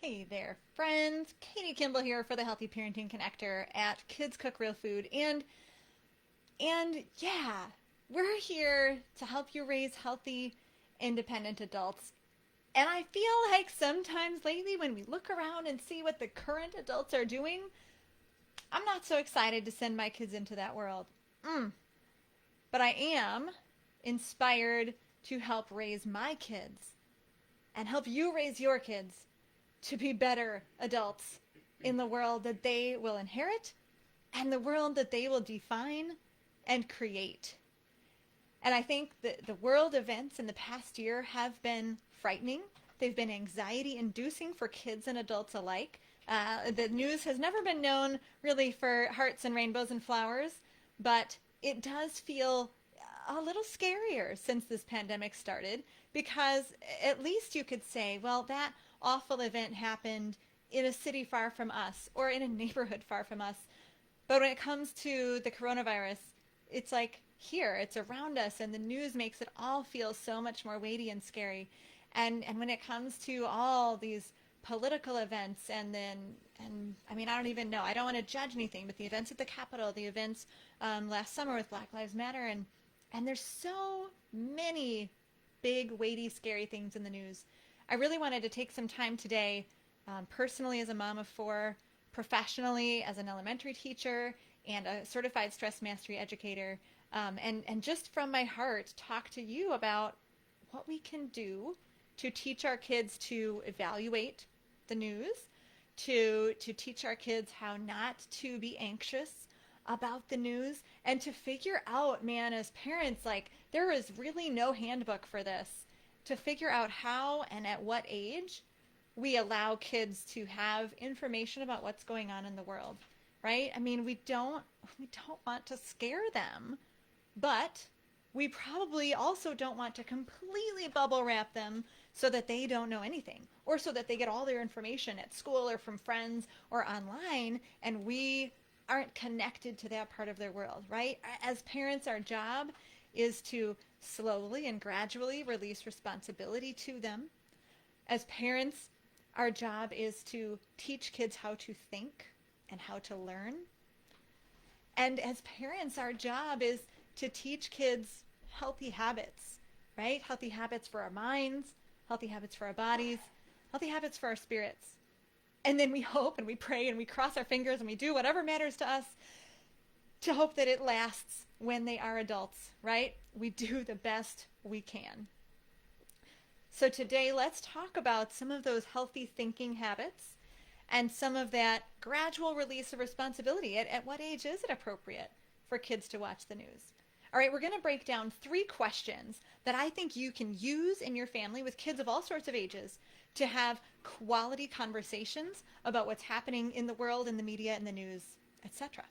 Hey there, friends. Katie Kimball here for the Healthy Parenting Connector at Kids Cook Real Food. And yeah, we're here to help you raise healthy, independent adults. And I feel like sometimes lately when we look around and see what the current adults are doing, I'm not so excited to send my kids into that world. Mm. But I am inspired to help raise my kids and help you raise your kids to be better adults in the world that they will inherit and the world that they will define and create. And I think that the world events in the past year have been frightening. They've been anxiety inducing for kids and adults alike. The news has never been known really for hearts and rainbows and flowers, but it does feel a little scarier since this pandemic started because at least you could say, well, that awful event happened in a city far from us or in a neighborhood far from us. But when it comes to the coronavirus, it's like here, it's around us, and the news makes it all feel so much more weighty and scary. And when it comes to all these political events and I mean, I don't even know. I don't want to judge anything, but the events at the Capitol, the events last summer with Black Lives Matter, and there's so many big, weighty, scary things in the news. I really wanted to take some time today, personally as a mom of four, professionally as an elementary teacher and a certified stress mastery educator, and just from my heart, talk to you about what we can do to teach our kids to evaluate the news, to teach our kids how not to be anxious about the news, and to figure out, man, as parents, like there is really no handbook for this, to figure out how and at what age we allow kids to have information about what's going on in the world, right? I mean, we don't want to scare them, but we probably also don't want to completely bubble wrap them so that they don't know anything or so that they get all their information at school or from friends or online and we aren't connected to that part of their world, right? As parents, our job is to slowly and gradually release responsibility to them. As parents, our job is to teach kids how to think and how to learn. And as parents, our job is to teach kids healthy habits, right? Healthy habits for our minds, healthy habits for our bodies, healthy habits for our spirits. And then we hope and we pray and we cross our fingers and we do whatever matters to us to hope that it lasts when they are adults, right? We do the best we can. So today, let's talk about some of those healthy thinking habits and some of that gradual release of responsibility. At what age is it appropriate for kids to watch the news? All right, we're going to break down 3 questions that I think you can use in your family with kids of all sorts of ages to have quality conversations about what's happening in the world, in the media, in the news, etc.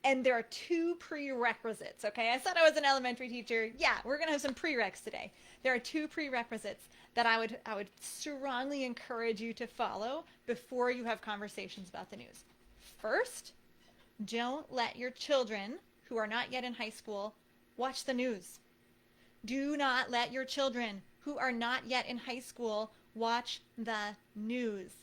And there are 2 prerequisites, okay? I said I was an elementary teacher. Yeah, we're going to have some prereqs today. There are 2 prerequisites that I would strongly encourage you to follow before you have conversations about the news. First, don't let your children who are not yet in high school watch the news. Do not let your children who are not yet in high school watch the news.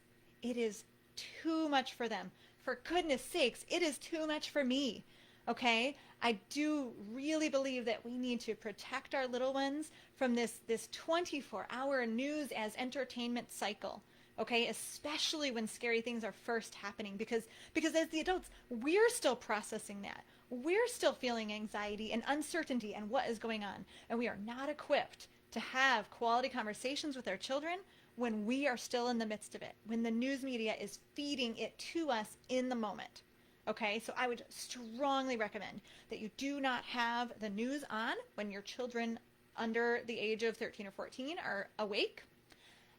It is too much for them. For goodness sakes, it is too much for me. Okay? I do really believe that we need to protect our little ones from this 24-hour news as entertainment cycle. Okay? Especially when scary things are first happening because as the adults, we're still processing that. We're still feeling anxiety and uncertainty and what is going on. And we are not equipped to have quality conversations with our children when we are still in the midst of it, when the news media is feeding it to us in the moment. Okay, so I would strongly recommend that you do not have the news on when your children under the age of 13 or 14 are awake.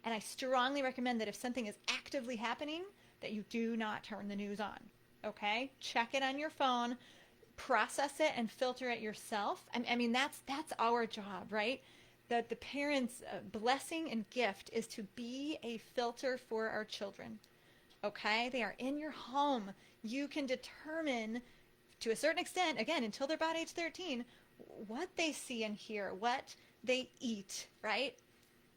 And I strongly recommend that if something is actively happening, that you do not turn the news on. Okay, check it on your phone, process it and filter it yourself. I mean, that's our job, right? That the parents' blessing and gift is to be a filter for our children. Okay? They are in your home. You can determine to a certain extent, again, until they're about age 13, what they see and hear, what they eat, right?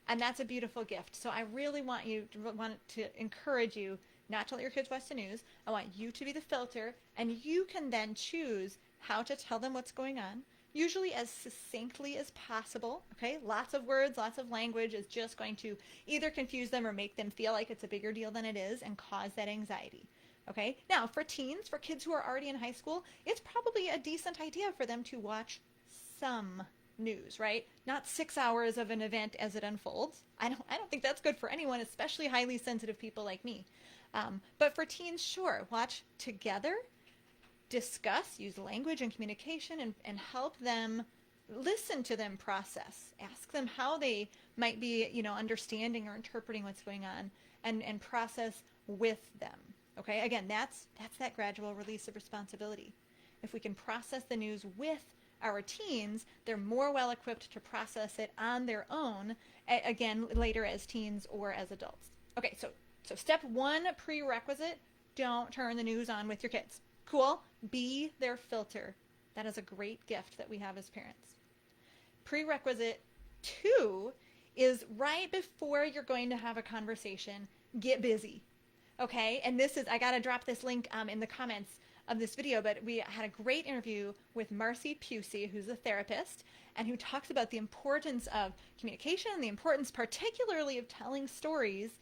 And that's a beautiful gift. So I really want to encourage you not to let your kids watch the news. I want you to be the filter, and you can then choose how to tell them what's going on, usually as succinctly as possible. Okay, lots of words, lots of language is just going to either confuse them or make them feel like it's a bigger deal than it is and cause that anxiety. Okay, now for teens, for kids who are already in high school, it's probably a decent idea for them to watch some news, right? Not 6 hours of an event as it unfolds. I don't think that's good for anyone, especially highly sensitive people like me. But for teens, sure, watch together, discuss, use language and communication, and help them, listen to them process. Ask them how they might be, understanding or interpreting what's going on, and process with them. Okay, again, that's that gradual release of responsibility. If we can process the news with our teens, they're more well equipped to process it on their own, again, later as teens or as adults. Okay, so step one prerequisite, don't turn the news on with your kids. Cool? Be their filter. That is a great gift that we have as parents. Prerequisite two is right before you're going to have a conversation, get busy. Okay, and I got to drop this link in the comments of this video, but we had a great interview with Marcy Pusey, who's a therapist, and who talks about the importance of communication, the importance particularly of telling stories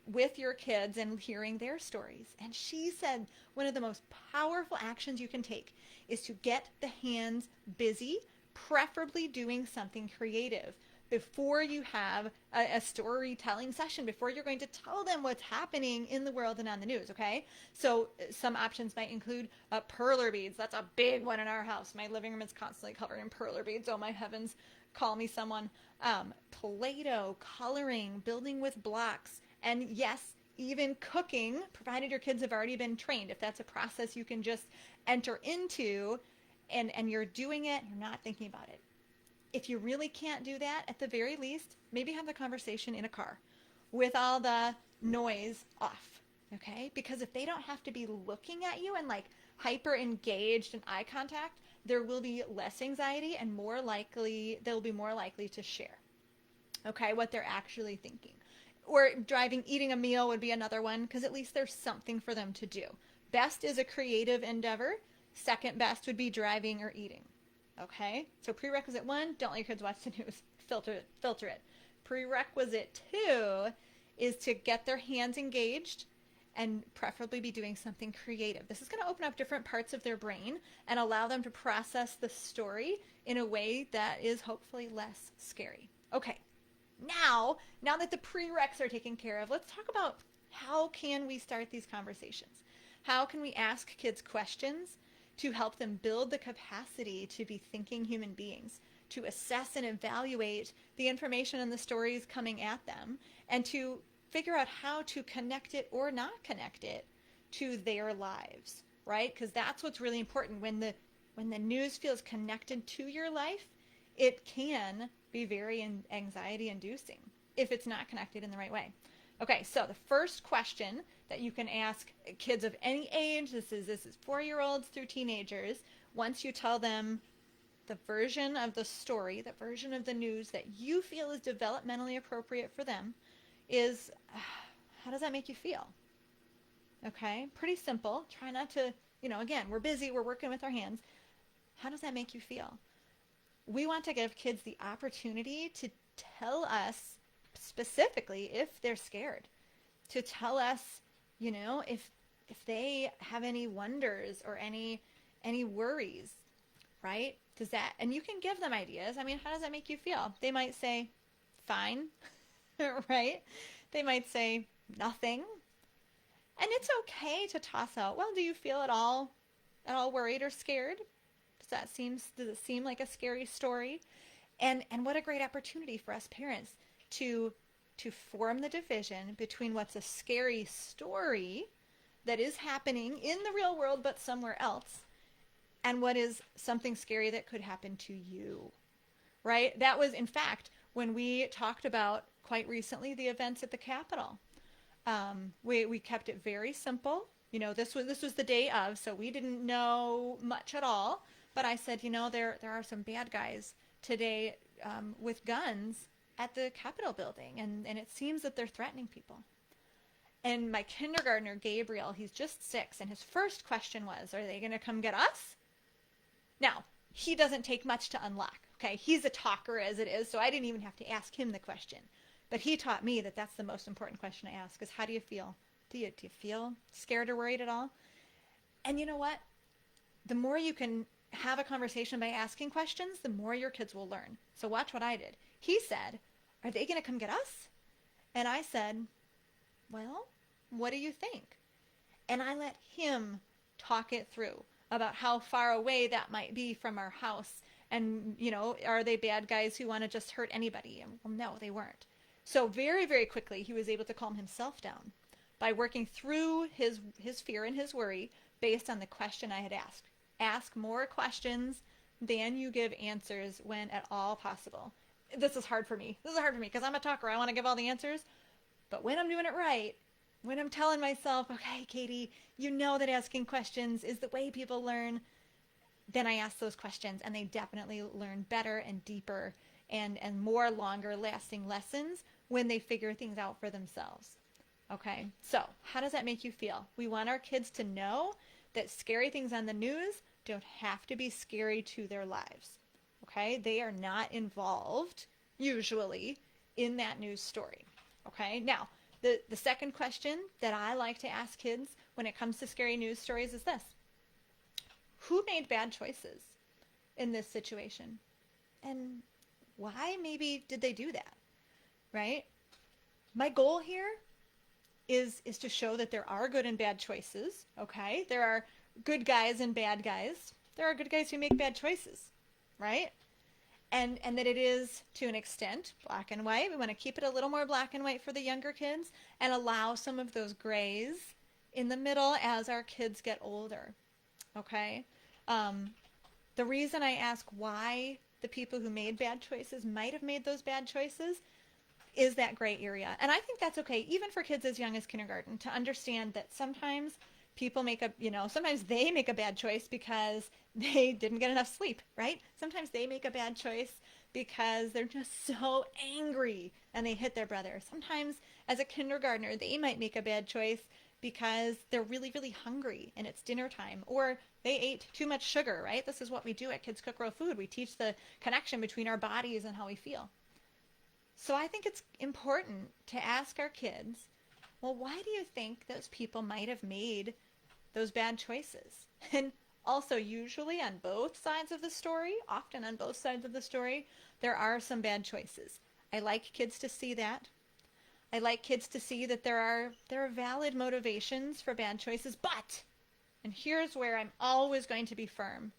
with your kids and hearing their stories. And she said one of the most powerful actions you can take is to get the hands busy, preferably doing something creative before you have a storytelling session, before you're going to tell them what's happening in the world and on the news, okay? So some options might include perler beads. That's a big one in our house. My living room is constantly covered in perler beads. Oh, my heavens, call me someone. Play-Doh, coloring, building with blocks, and yes, even cooking, provided your kids have already been trained. If that's a process you can just enter into and you're doing it, you're not thinking about it. If you really can't do that, at the very least, maybe have the conversation in a car with all the noise off, okay? Because if they don't have to be looking at you and like hyper engaged in eye contact, there will be less anxiety and they'll be more likely to share, okay, what they're actually thinking. Or eating a meal would be another one, because at least there's something for them to do. Best is a creative endeavor. Second best would be driving or eating. Okay, so prerequisite one, don't let your kids watch the news. Filter it. Prerequisite two is to get their hands engaged and preferably be doing something creative. This is going to open up different parts of their brain and allow them to process the story in a way that is hopefully less scary. Okay, now that the prereqs are taken care of, let's talk about how can we start these conversations? How can we ask kids questions to help them build the capacity to be thinking human beings, to assess and evaluate the information and the stories coming at them, and to figure out how to connect it or not connect it to their lives, right? Because that's what's really important. When the news feels connected to your life, it can be very anxiety inducing if it's not connected in the right way. Okay, so the first question that you can ask kids of any age, this is 4-year-olds through teenagers, once you tell them the version of the story, the version of the news that you feel is developmentally appropriate for them, is how does that make you feel? Okay, pretty simple. Try not to, again, we're busy, we're working with our hands. How does that make you feel? We want to give kids the opportunity to tell us specifically if they're scared, to tell us, if they have any wonders or any worries, right? And you can give them ideas. I mean, how does that make you feel? They might say, fine, right? They might say nothing. And it's okay to toss out, well, do you feel at all worried or scared? Does it seem like a scary story? And what a great opportunity for us parents to form the division between what's a scary story that is happening in the real world but somewhere else, and what is something scary that could happen to you, right? That was, in fact, when we talked about quite recently the events at the Capitol. We kept it very simple. This was the day of, so we didn't know much at all. But I said, there are some bad guys today with guns at the Capitol building, and it seems that they're threatening people. And my kindergartner, Gabriel, he's just 6, and his first question was, are they going to come get us? Now, he doesn't take much to unlock, okay? He's a talker as it is, so I didn't even have to ask him the question. But he taught me that that's the most important question to ask, is how do you feel? Do you feel scared or worried at all? And you know what? The more you can have a conversation by asking questions, the more your kids will learn. So watch what I did. He said, are they going to come get us? And I said, well, what do you think? And I let him talk it through about how far away that might be from our house. And, are they bad guys who want to just hurt anybody? And, well, no, they weren't. So very, very quickly, he was able to calm himself down by working through his fear and his worry based on the question I had asked. Ask more questions than you give answers when at all possible. This is hard for me. Because I'm a talker. I want to give all the answers. But when I'm doing it right, when I'm telling myself, okay, Katie, you know that asking questions is the way people learn, then I ask those questions, and they definitely learn better and deeper and more longer lasting lessons when they figure things out for themselves. Okay, so how does that make you feel? We want our kids to know that scary things on the news don't have to be scary to their lives. Okay, they are not involved usually in that news story. Okay, now the second question that I like to ask kids when it comes to scary news stories is this: who made bad choices in this situation? And why maybe did they do that? Right? My goal here is to show that there are good and bad choices. Okay? There are good guys and bad guys. There are good guys who make bad choices. Right? And that it is, to an extent, black and white. We want to keep it a little more black and white for the younger kids and allow some of those grays in the middle as our kids get older. Okay? The reason I ask why the people who made bad choices might have made those bad choices is that gray area. And I think that's okay, even for kids as young as kindergarten, to understand that sometimes people sometimes they make a bad choice because they didn't get enough sleep, right? Sometimes they make a bad choice because they're just so angry and they hit their brother. Sometimes as a kindergartner, they might make a bad choice because they're really, really hungry and it's dinner time, or they ate too much sugar, right? This is what we do at Kids Cook Real Food. We teach the connection between our bodies and how we feel. So I think it's important to ask our kids, well, why do you think those people might have made those bad choices? And also, usually on both sides of the story, often on both sides of the story, there are some bad choices. I like kids to see that. I like kids to see that there are valid motivations for bad choices, but, and here's where I'm always going to be firm,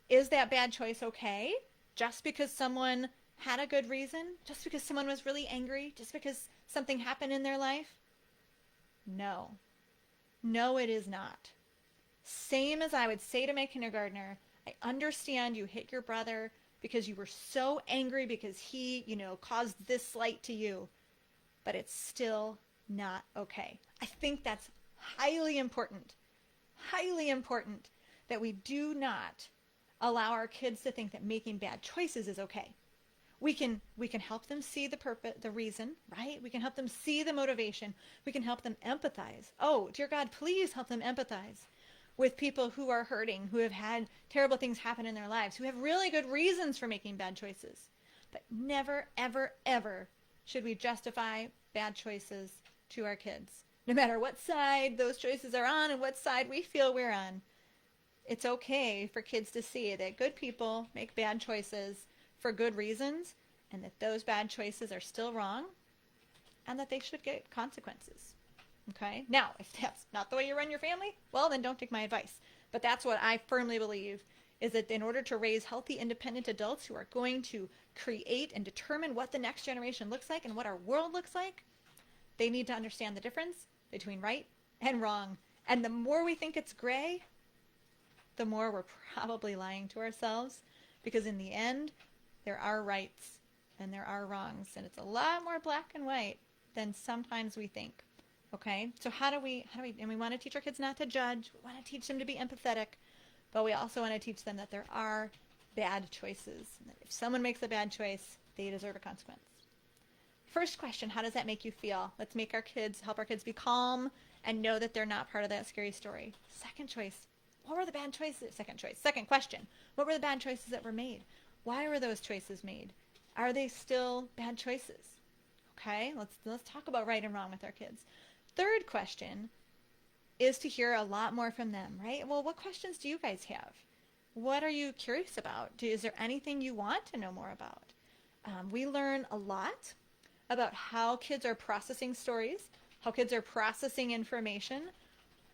is that bad choice okay? Just because someone had a good reason? Just because someone was really angry? Just because something happened in their life? No. No, it is not. Same as I would say to my kindergartner, I understand you hit your brother because you were so angry because he, caused this slight to you, but it's still not okay. I think that's highly important that we do not allow our kids to think that making bad choices is okay. We can help them see the purpose, the reason, right? We can help them see the motivation. We can help them empathize. Oh, dear God, please help them empathize with people who are hurting, who have had terrible things happen in their lives, who have really good reasons for making bad choices. But never, ever, ever should we justify bad choices to our kids, no matter what side those choices are on and what side we feel we're on. It's okay for kids to see that good people make bad choices for good reasons, and that those bad choices are still wrong, and that they should get consequences. Okay? Now, if that's not the way you run your family, well, then don't take my advice. But that's what I firmly believe, is that in order to raise healthy, independent adults who are going to create and determine what the next generation looks like and what our world looks like, they need to understand the difference between right and wrong. And the more we think it's gray, the more we're probably lying to ourselves, because in the end, there are rights and there are wrongs, and it's a lot more black and white than sometimes we think. Okay, so and we want to teach our kids not to judge. We want to teach them to be empathetic, but we also want to teach them that there are bad choices. And that if someone makes a bad choice, they deserve a consequence. First question, how does that make you feel? Let's help our kids be calm and know that they're not part of that scary story. Second choice, what were the bad choices? Second question, what were the bad choices that were made? Why were those choices made? Are they still bad choices? Okay, let's talk about right and wrong with our kids. Third question is to hear a lot more from them, right? Well, what questions do you guys have? What are you curious about? Is there anything you want to know more about? We learn a lot about how kids are processing stories, how kids are processing information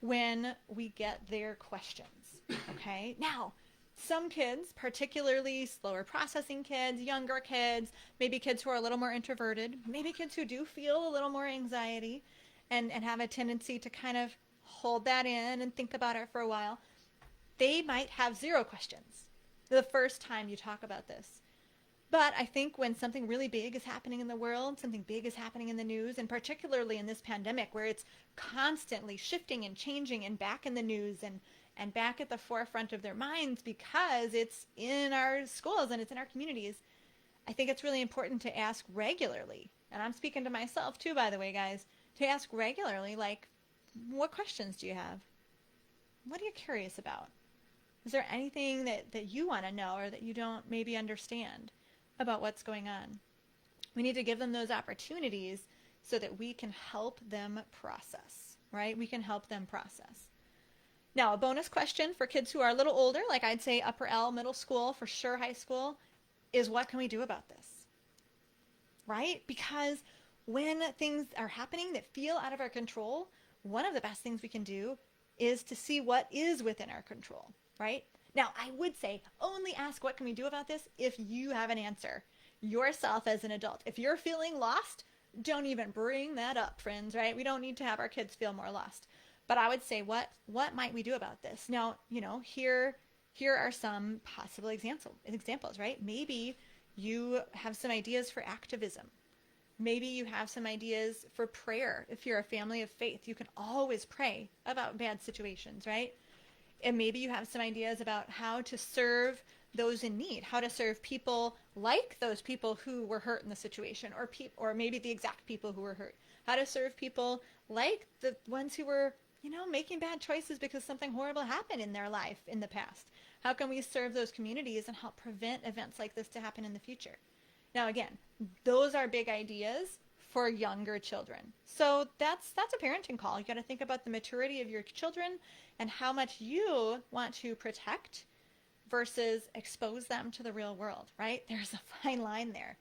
when we get their questions, okay? Now, some kids, particularly slower processing kids, younger kids, maybe kids who are a little more introverted, maybe kids who do feel a little more anxiety and have a tendency to kind of hold that in and think about it for a while, they might have zero questions the first time you talk about this. But I think when something really big is happening in the world, something big is happening in the news, and particularly in this pandemic where it's constantly shifting and changing and back in the news and back at the forefront of their minds because it's in our schools and it's in our communities, I think it's really important to ask regularly. And I'm speaking to myself too, by the way, guys, to ask regularly, like, what questions do you have? What are you curious about? Is there anything that you want to know or that you don't maybe understand about what's going on? We need to give them those opportunities so that we can help them process, right? We can help them process. Now, a bonus question for kids who are a little older, like I'd say upper L, middle school, for sure high school, is what can we do about this, right? Because when things are happening that feel out of our control, one of the best things we can do is to see what is within our control, right? Now, I would say only ask what can we do about this if you have an answer yourself as an adult. If you're feeling lost, don't even bring that up, friends, right? We don't need to have our kids feel more lost. But I would say, what might we do about this? Now, here are some possible examples, right? Maybe you have some ideas for activism. Maybe you have some ideas for prayer. If you're a family of faith, you can always pray about bad situations, right? And maybe you have some ideas about how to serve those in need, how to serve people like those people who were hurt in the situation, or maybe the exact people who were hurt. How to serve people like the ones who were, making bad choices because something horrible happened in their life in the past. How can we serve those communities and help prevent events like this to happen in the future? Now, again, those are big ideas for younger children. So that's a parenting call. You got to think about the maturity of your children and how much you want to protect versus expose them to the real world, right? There's a fine line there.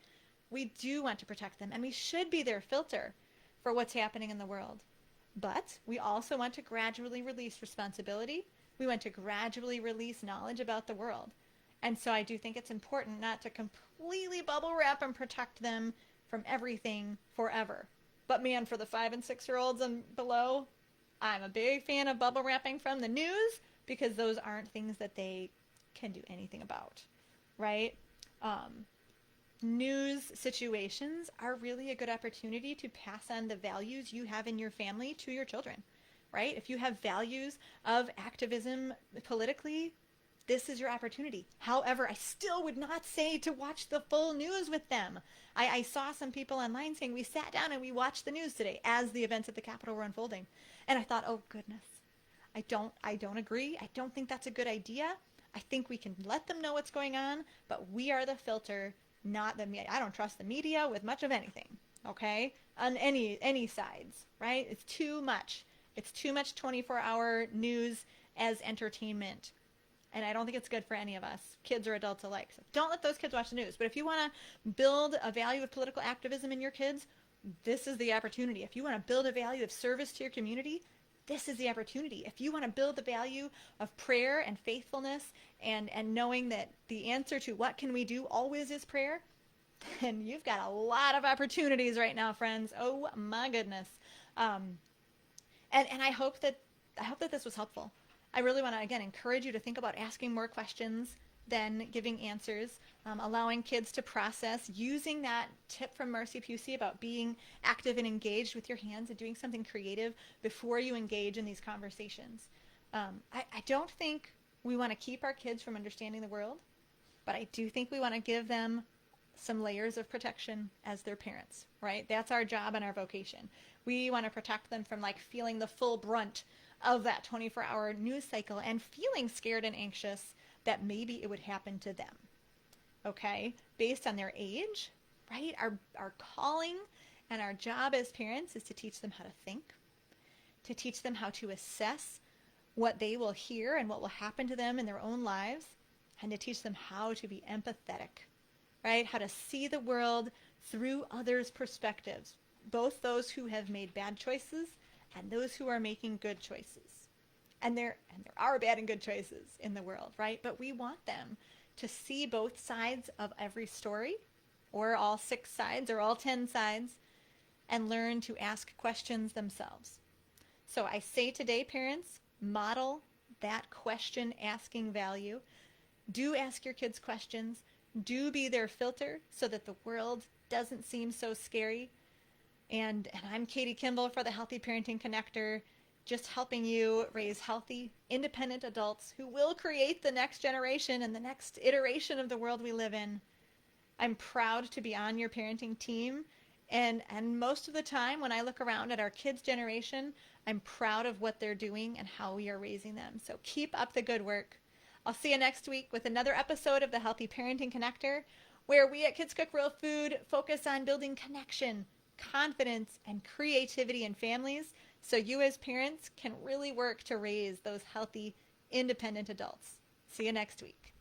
We do want to protect them, and we should be their filter for what's happening in the world. But we also want to gradually release responsibility. We want to gradually release knowledge about the world. And so I do think it's important not to completely bubble wrap and protect them from everything forever. But man, for the 5 and 6-year-olds and below, I'm a big fan of bubble wrapping from the news because those aren't things that they can do anything about, right? News situations are really a good opportunity to pass on the values you have in your family to your children, right? If you have values of activism politically, this is your opportunity. However, I still would not say to watch the full news with them. I saw some people online saying we sat down and we watched the news today as the events at the Capitol were unfolding. And I thought, oh goodness, I don't agree. I don't think that's a good idea. I think we can let them know what's going on, but we are the filter, not the media. I don't trust the media with much of anything, okay? On any sides, right? It's too much. It's too much 24-hour news as entertainment. And I don't think it's good for any of us, kids or adults alike. So don't let those kids watch the news. But if you want to build a value of political activism in your kids, this is the opportunity. If you want to build a value of service to your community, this is the opportunity. If you want to build the value of prayer and faithfulness and knowing that the answer to what can we do always is prayer, then you've got a lot of opportunities right now, friends. Oh my goodness. And I hope that this was helpful. I really want to, again, encourage you to think about asking more questions than giving answers, allowing kids to process, using that tip from Marcy Pusey about being active and engaged with your hands and doing something creative before you engage in these conversations. I don't think we want to keep our kids from understanding the world, but I do think we want to give them some layers of protection as their parents, right? That's our job and our vocation. We want to protect them from like feeling the full brunt of that 24-hour news cycle and feeling scared and anxious that maybe it would happen to them. Okay? Based on their age, right? Our calling and our job as parents is to teach them how to think, to teach them how to assess what they will hear and what will happen to them in their own lives, and to teach them how to be empathetic, right? How to see the world through others' perspectives, both those who have made bad choices and those who are making good choices. And there are bad and good choices in the world, right? But we want them to see both sides of every story, or all 6 sides, or all 10 sides, and learn to ask questions themselves. So I say today, parents, model that question asking value. Do ask your kids questions. Do be their filter so that the world doesn't seem so scary. And I'm Katie Kimball for the Healthy Parenting Connector, just helping you raise healthy, independent adults who will create the next generation and the next iteration of the world we live in. I'm proud to be on your parenting team. And most of the time when I look around at our kids' generation, I'm proud of what they're doing and how we are raising them. So keep up the good work. I'll see you next week with another episode of the Healthy Parenting Connector, where we at Kids Cook Real Food focus on building connection, confidence, and creativity in families so you as parents can really work to raise those healthy, independent adults. See you next week.